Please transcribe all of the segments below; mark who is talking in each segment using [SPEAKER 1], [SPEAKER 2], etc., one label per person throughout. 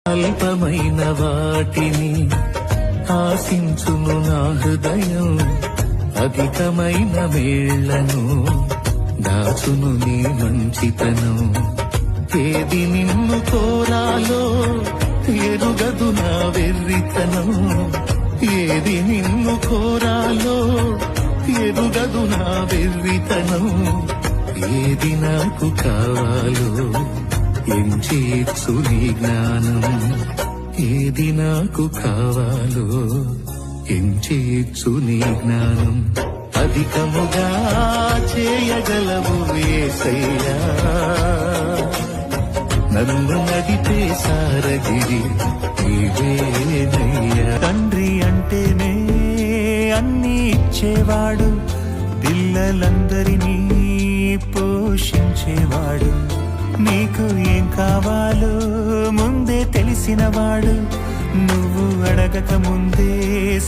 [SPEAKER 1] అల్పమైన వాటిని ఆశించును నా హృదయం, అధికమైన వేళ్లను దాచును నీ మంచితనం. ఏది నిన్ను కోరాలో ఎరుగదు నా వెర్రితనం, ఏది నిన్ను కోరాలో ఎరుగదు నా వెర్రితనం. ఏది నాకు కావాలో ఎంచేచ్చు నీ జ్ఞానం, ఏది నాకు కావాలో ఎంచేచ్చు నీ జ్ఞానం. అధికముగా చేయగలవు యేసయ్యా, నన్ను నడిపే సారథివి నీవేనయ్యా.
[SPEAKER 2] తండ్రి అంటేనే అన్ని ఇచ్చేవాడు, పిల్లలందరినీ పోషించేవాడు. నీకు ఏం కావాలో ముందే తెలిసినవాడు, నువ్వు అడగక ముందే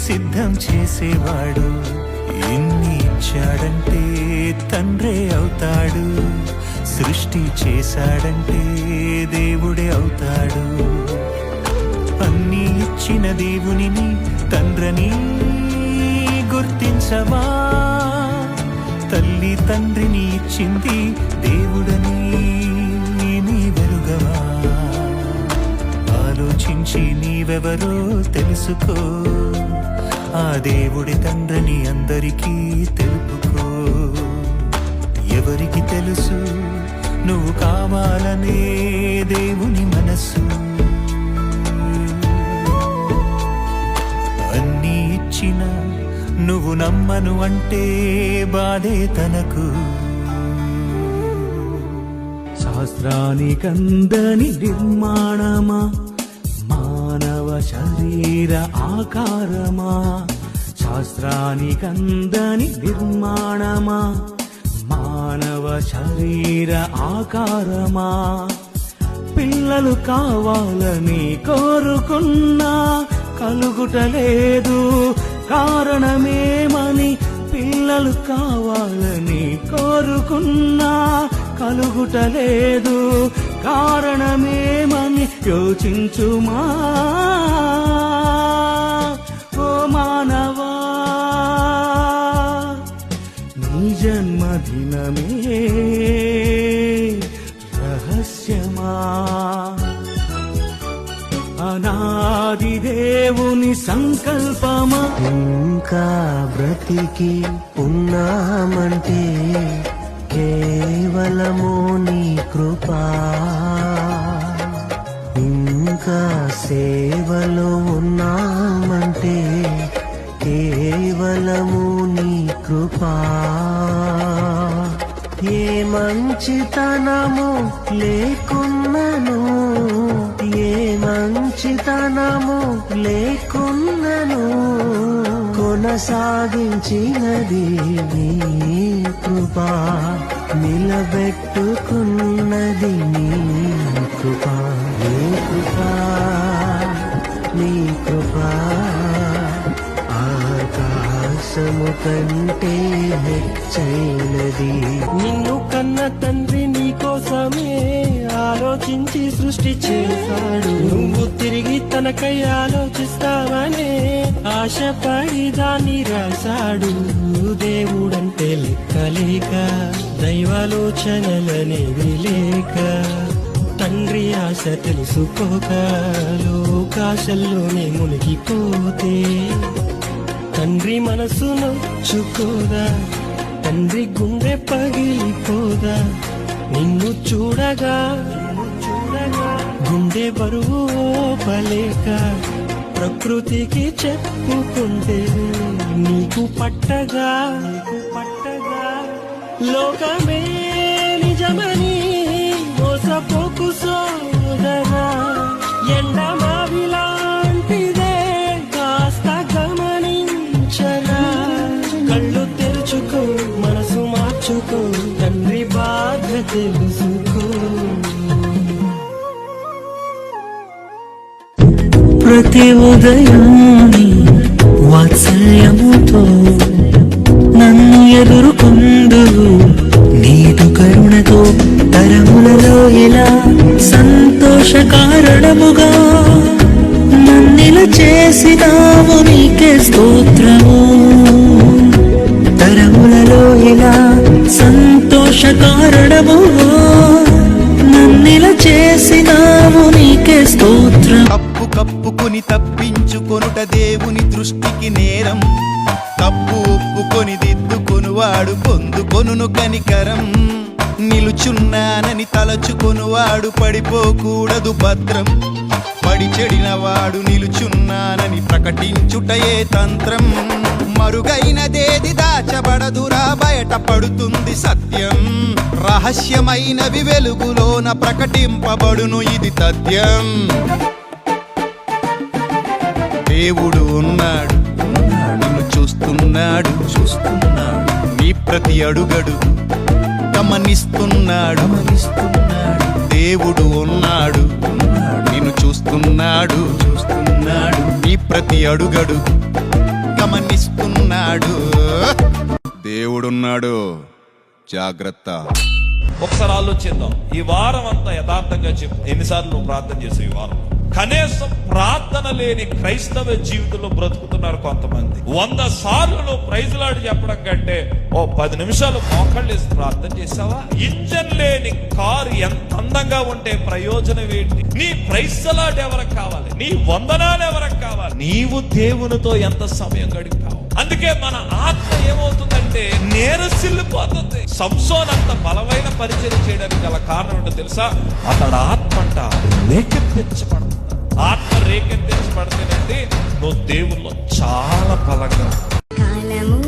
[SPEAKER 2] సిద్ధం చేసేవాడు. ఎన్ని ఇచ్చాడంటే తండ్రే అవుతాడు, సృష్టి చేశాడంటే దేవుడే అవుతాడు. అన్ని ఇచ్చిన దేవునిని తండ్రిని గుర్తించవా? తల్లి తండ్రిని ఇచ్చింది దేవుడని నీ వెలుగవా? ఆలోచించి నీవెవరో తెలుసుకో, ఆ దేవుడి తండ్రిని అందరికీ తెలుపుకో. ఎవరికి తెలుసు నువ్వు కావాలనే దేవుని మనసు? అన్నీ ఇచ్చిన నువ్వు నమ్మను అంటే బాధే తనకు.
[SPEAKER 3] శాస్త్రానికందని నిర్మాణమా, మానవ శరీర ఆకారమా? శాస్త్రానికందని నిర్మాణమా, మానవ శరీర ఆకారమా? పిల్లలు కావాలని కోరుకున్నా కలుగుటలేదు, కారణమేమని? పిల్లలు కావాలని కోరుకున్నా కలుగుటలేదు, కారణమేమని యోచించుమా? ఓ మానవా, నీ జన్మదినమే రహస్యమా? అనాది దేవుని సంకల్పమా?
[SPEAKER 4] ఇంకా బ్రతికి ఉన్నామంటే కేవలము నీ కృపా, ఇంకా సేవలో ఉన్నామంటే కేవలము నీ కృపా. ఏ మంచితనము లేకున్నను, ఏ మంచితనము లేకున్నను కొనసాగించినది నీ కృపా, నిలబెట్టుకున్నది నీ కృపా. నీ కృపా, నీ కృపా ఆకాశము కంటే హెచ్చైనది.
[SPEAKER 5] నిన్ను కన్న తండ్రి నీ కోసమే ఆలోచించి సృష్టి చేశాడు. నువ్వు తిరిగి తనకై ఆలోచిస్తావనే ఆశపడి దాన్ని రాశాడు. దేవుడంటే లెక్కలేక, దైవాలోచనలనేవి లేక, తండ్రి ఆశ తెలుసుకోక లోకాశల్లోనే మునిగిపోతే, తండ్రి మనసు నొచ్చుకోదా, తండ్రి గుండె పగిలిపోదా? నిన్ను చూడగా గుండె బరువు ఓపలేక, ప్రకృతికి చెప్పుకుంటే నీకు పట్టగా లోకమే నిజమని మోసపోకు సోదరా. ఎండమావిలాంటిదే కాస్త గమనించగా, కళ్ళు తెరుచుకో, మనసు మార్చుకో, తండ్రి బాధ తెలుసుకో.
[SPEAKER 2] ప్రతి ఉదయాన్ని వాత్సల్యముతో నన్ను ఎదుర్కొందువు, నీదు కరుణతో తరములలో ఇలా సంతోష కారణముగా చేసినావు నీకే స్తోత్రము. తరములలో ఇలా సంతోష కారణము నన్నిలా చేసినావు నీకే స్తోత్రం.
[SPEAKER 6] తప్పు కప్పుకొని తప్పించుకొనుట దేవుని దృష్టికి నేరం. తప్పు ఒప్పుకొని దిద్దుకొనువాడు పొందుకొనును కనికరం. నిలుచున్నానని తలచుకొనువాడు పడిపోకూడదు భద్రం. పడి చెడిన వాడు నిలుచున్నానని ప్రకటించుటయే తంత్రం. మరుగైనదేది దాచబడదురా, బయట పడుతుంది సత్యం. రహస్యమైనవి వెలుగులోన ప్రకటింపబడును, ఇది తథ్యం. దేవుడు ఉన్నాడు, నిన్ను చూస్తున్నాడు, నీ ప్రతి అడుగడు గమనిస్తున్నాడు. దేవుడు ఉన్నాడు, నిన్ను చూస్తున్నాడు, నీ ప్రతి అడుగడు గమనిస్తున్నాడు. దేవుడున్నాడు, జాగ్రత్త.
[SPEAKER 7] ఒకసారి ఆలోచిద్దాం. ఈ వారం అంతా యథార్థంగా చెప్పు, ఎన్నిసార్లు నువ్వు ప్రార్థన చేసావు ఈ వారం? కనీసం ప్రార్థన లేని క్రైస్తవ జీవితంలో బ్రతుకుతున్నారు కొంతమంది. 100 సార్లు నువ్వు ప్రైజ్లాడి చెప్పడం కంటే 10 నిమిషాలు మోకాళ్ళేసి ప్రార్థన చేసావా? ఇంజన్ లేని కారు ఎంత అందంగా ఉంటే ప్రయోజనం ఏంటి? నీ ప్రైజ్లాడ్ ఎవరికి కావాలి? నీ వందనాలు ఎవరికి కావాలి? నీవు దేవునితో ఎంత సమయం గడిపావు? అందుకే మన ఆత్మ ఏమవుతుందంటే నేరసిల్లిపోతుంది. సంసోన్ అంత బలమైన పరిచయం చేయడానికి గల కారణం ఏంటో తెలుసా? అతడు ఆత్మ అంట రేకెత్తించబడుతుంది. ఆత్మ రేకెత్తించబడితేనండి నువ్వు దేవుల్లో చాలా బలంగా.
[SPEAKER 8] కాలము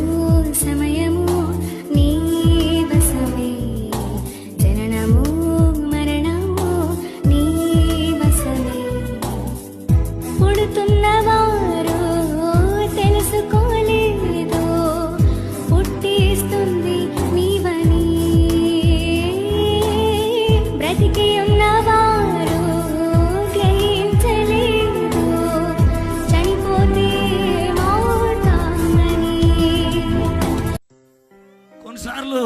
[SPEAKER 8] సమయము నీ వశమే, జననము మరణము నీ వశమే. పుడుతున్నవారు తెలుసుకోలేదు, పుట్టిస్తుంది నీవని. బ్రతికి ఉన్నవారు గ్రహించలేదు, చనిపోతే మౌతామని.
[SPEAKER 9] కొన్నిసార్లు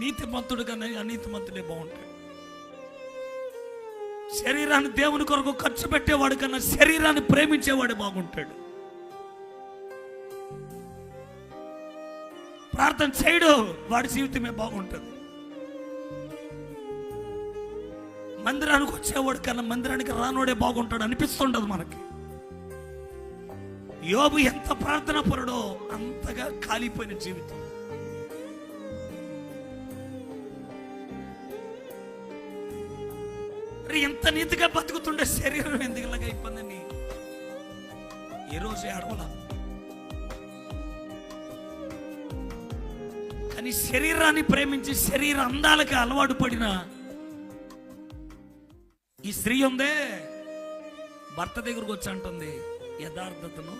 [SPEAKER 9] నీతిమంతుడు కన్నా అనీతిమంతుడే బాగుంటాడు. శరీరాన్ని దేవుని కొరకు ఖర్చు పెట్టేవాడు కన్నా శరీరాన్ని ప్రేమించేవాడు బాగుంటాడు. ప్రార్థన చేయడు, వాడి జీవితమే బాగుంటుంది. మందిరానికి వచ్చేవాడు కన్నా మందిరానికి రానోడే బాగుంటాడు అనిపిస్తుంటది మనకి. యోబు ఎంత ప్రార్థన పరుడో అంతగా కాలిపోయిన జీవితం. ఎంత నీతిగా బతుకుతుండే శరీరం ఎందుకు ఇలాగ అయిపోయిందని ఈ రోజు అడవల. కానీ శరీరాన్ని ప్రేమించి శరీర అందాలకి అలవాటు పడిన ఈ స్త్రీ ఉందే, భర్త దగ్గరకు వచ్చి అంటుంది యథార్థతను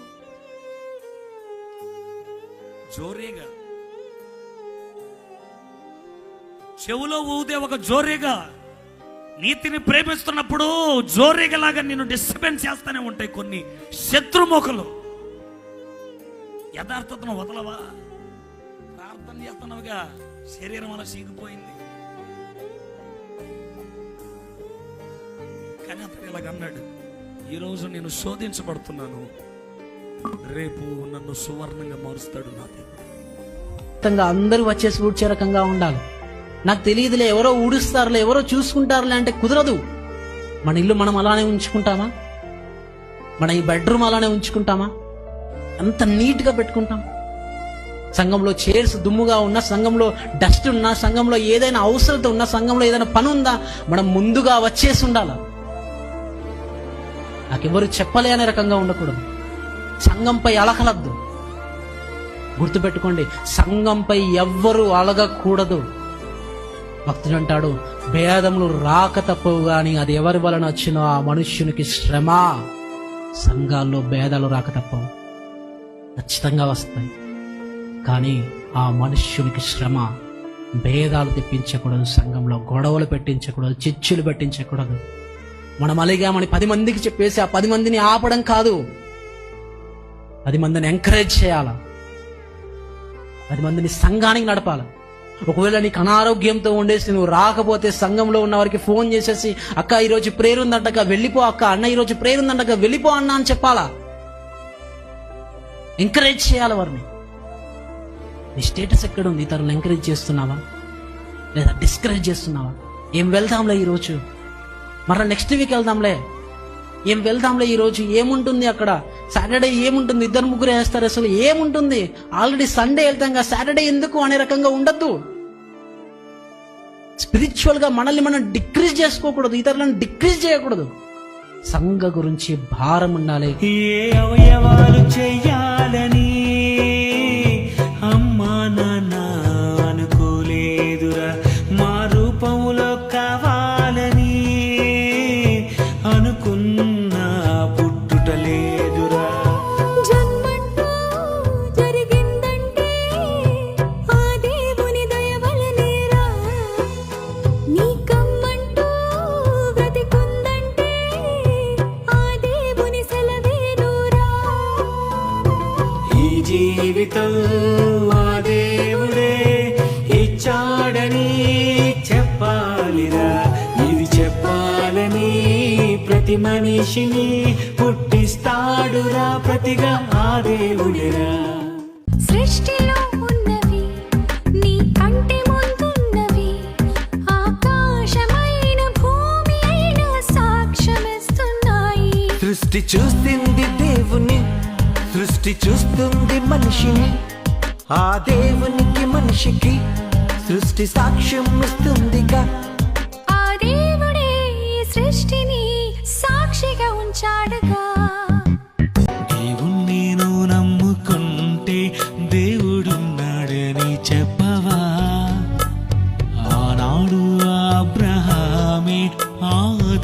[SPEAKER 9] జోరేగా, చెవులో ఊదే ఒక జోరేగా. నీతిని ప్రేమిస్తున్నప్పుడు జోరేగలాగా నిన్ను డిస్టర్బెన్స్ చేస్తానే ఉంటాయి కొన్ని శత్రుమోకలు. యథార్థతను వదలవా? ప్రార్థన చేస్తున్నావుగా, శరీరం అలా సీగిపోయింది. కానీ అతను ఇలాగన్నాడు, ఈరోజు నేను శోధించబడుతున్నాను, రేపు నన్ను సువర్ణంగా మారుస్తాడు నా దేవుడు.
[SPEAKER 10] అందరూ వచ్చేసి ఊడ్చే రకంగా ఉండాలి. నాకు తెలియదులే, ఎవరో ఊడుస్తారులే, ఎవరో చూసుకుంటారులే అంటే కుదరదు. మన ఇల్లు మనం అలానే ఉంచుకుంటామా? మన ఈ బెడ్రూమ్ అలానే ఉంచుకుంటామా? ఎంత నీట్గా పెట్టుకుంటాం? సంఘంలో చైర్స్ దుమ్ముగా ఉన్నా, సంఘంలో డస్ట్ ఉన్నా, సంఘంలో ఏదైనా అవసరత ఉన్నా, సంఘంలో ఏదైనా పని ఉందా, మనం ముందుగా వచ్చేసి ఉండాలా. నాకెవరు చెప్పలే అనే రకంగా ఉండకూడదు. సంఘంపై అలకలద్దు. గుర్తుపెట్టుకోండి, సంఘంపై ఎవ్వరూ అలగకూడదు. భక్తుడు అంటాడు, భేదములు రాక తప్పవు గాని అది ఎవరి వలన వచ్చినో ఆ మనుష్యునికి శ్రమ. సంఘాల్లో భేదాలు రాక తప్పవు, ఖచ్చితంగా వస్తాయి. కానీ ఆ మనుష్యునికి శ్రమ. భేదాలు తెప్పించకూడదు, సంఘంలో గొడవలు పెట్టించకూడదు, చిచ్చులు పెట్టించకూడదు. మనం అలిగామని 10 మందికి చెప్పేసి ఆ 10 మందిని ఆపడం కాదు, 10 మందిని ఎంకరేజ్ చేయాల, 10 మందిని సంఘానికి నడపాలి. ఒకవేళ నీకు అనారోగ్యంతో ఉండేసి నువ్వు రాకపోతే సంఘంలో ఉన్న వారికి ఫోన్ చేసేసి, అక్క ఈరోజు ప్రేయర్ ఉందంటగా వెళ్ళిపో, అక్క అన్న ఈరోజు ప్రేయర్ ఉందంటగా వెళ్ళిపో అన్న అని చెప్పాలా. ఎంకరేజ్ చేయాలి వారిని. నీ స్టేటస్ ఎక్కడ ఉంది? ఇతరులను ఎంకరేజ్ చేస్తున్నావా లేదా డిస్కరేజ్ చేస్తున్నావా? ఏం వెళ్దాంలే ఈరోజు, మరలా నెక్స్ట్ వీక్ వెళ్దాంలే, ఏం వెళ్దాంలే ఈరోజు, ఏముంటుంది అక్కడ, సాటర్డే ఏముంటుంది, 2-3 వేస్తారు, అసలు ఏముంటుంది, ఆల్రెడీ సండే వెళ్తాం కదా, సాటర్డే ఎందుకు అనే రకంగా ఉండద్దు. స్పిరిచువల్ గా మనల్ని మనం డిక్రీజ్ చేసుకోకూడదు, ఇతరులను డిక్రీజ్ చేయకూడదు. సంఘ గురించి భారం ఉండాలి.
[SPEAKER 3] ఏ అవయవాలు చెయ్యాలని అమ్మా నాన్న అనుకోలేదురా, మా రూపంలో కావాలని అనుకున్నా పుట్టుటలేదురా.
[SPEAKER 8] జన్మంటూ జరిగిందంటే ఆ దేవుని దయ వలనేరా, నీ కమ్మంటూ బ్రతికుందంటే ఆ దేవుని సెలవేనురా.
[SPEAKER 3] ఈ జీవితం ఆ దేవుడే ఇచ్చాడని చెప్పాలిరా, ఇది చెప్పాలని ప్రతి మనిషిని పుట్టిస్తాడురా, ప్రతిగా ఆ దేవుడిరా.
[SPEAKER 8] సృష్టిలో ఉన్నవి నీ కంటి ముందున్నవి, ఆకాశమైన భూమి అయిన సాక్ష్యమిస్తున్నాయి.
[SPEAKER 4] సృష్టి చూస్తుంది దేవుని, సృష్టి చూస్తుంది మనిషిని, ఆ దేవునికి మనిషికి సృష్టి సాక్ష్యం ఇస్తుందిగా.
[SPEAKER 8] ఆ దేవుడే ఈ సృష్టిని సాక్షిగా ఉంచాడుగా.
[SPEAKER 3] దేవుణ్ణి నువ్వు నమ్ముకుంటే దేవుడున్నాడని చెప్పవా? ఆనాడు అబ్రహామే ఆ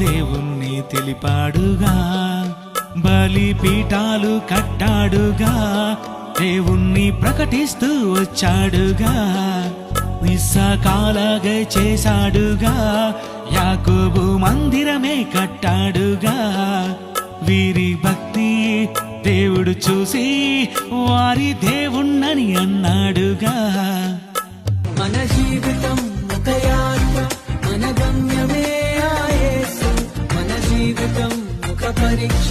[SPEAKER 3] దేవుణ్ణి తెలిపాడుగా, బలిపీఠాలు కట్టాడుగా, దేవుణ్ణి ప్రకటిస్తూ వచ్చాడుగా, ఇస్సాకాలాగా చేశాడుగా, యాకోబు మందిరమే కట్టాడుగా. వీరి భక్తి దేవుడు చూసి వారి దేవుణ్ణని అన్నాడుగా.
[SPEAKER 2] మన జీవితం ఒక యాత్ర, మన గమ్యమే ఆ యేసు. మన జీవితం ఒక పరీక్ష,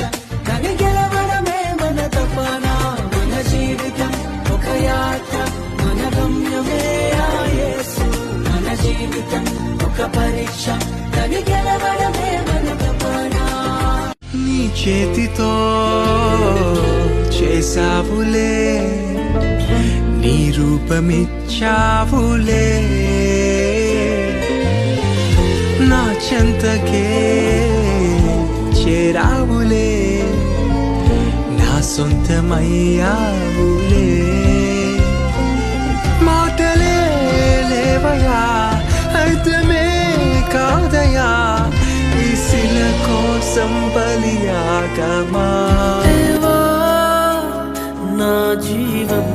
[SPEAKER 2] దాన్ని గెలవడమే మన తపన. మన జీవితం ఒక యాత్ర, మన గమ్యమే ఆ యేసు. మన జీవితం ఒక పరీక్ష, దాన్ని గెలవడమే మన తపన.
[SPEAKER 4] నీ చేతితో చేసావులే, నీ రూపమిచ్చావులే, నా చెంతకే చేరావులే, నా సొంతమయ్యావులే. మాటలే లేవయా, అర్థమే కాదయా, ఈ శిల కోసం బలియాగమా.
[SPEAKER 2] దేవా, నా జీవం